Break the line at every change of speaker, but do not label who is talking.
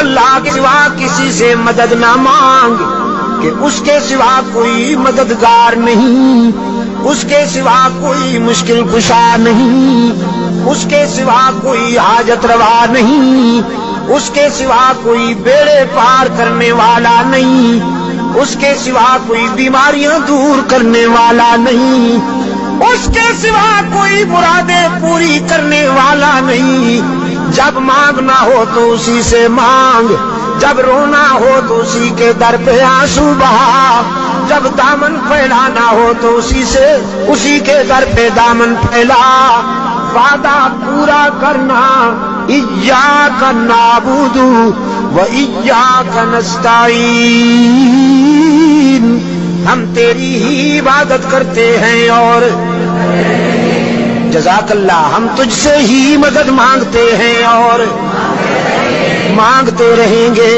اللہ کے سوا کسی سے مدد نہ مانگ کہ اس کے سوا کوئی مددگار نہیں، اس کے سوا کوئی مشکل کشا نہیں، اس کے سوا کوئی حاجت روا نہیں، اس کے سوا کوئی بیڑے پار کرنے والا نہیں، اس کے سوا کوئی بیماریاں دور کرنے والا نہیں، اس کے سوا کوئی مرادیں پوری کرنے والا نہیں۔ جب مانگنا ہو تو اسی سے مانگ، جب رونا ہو تو اسی کے در پہ آنسو بہا، جب دامن پھیلانا ہو تو اسی کے در پہ دامن پھیلا۔ وعدہ پورا کرنا، ایاک نعبد و ایاک نستعین، ہم تیری ہی عبادت کرتے ہیں اور جزاک اللہ، ہم تجھ سے ہی مدد مانگتے ہیں اور مانگتے رہیں گے۔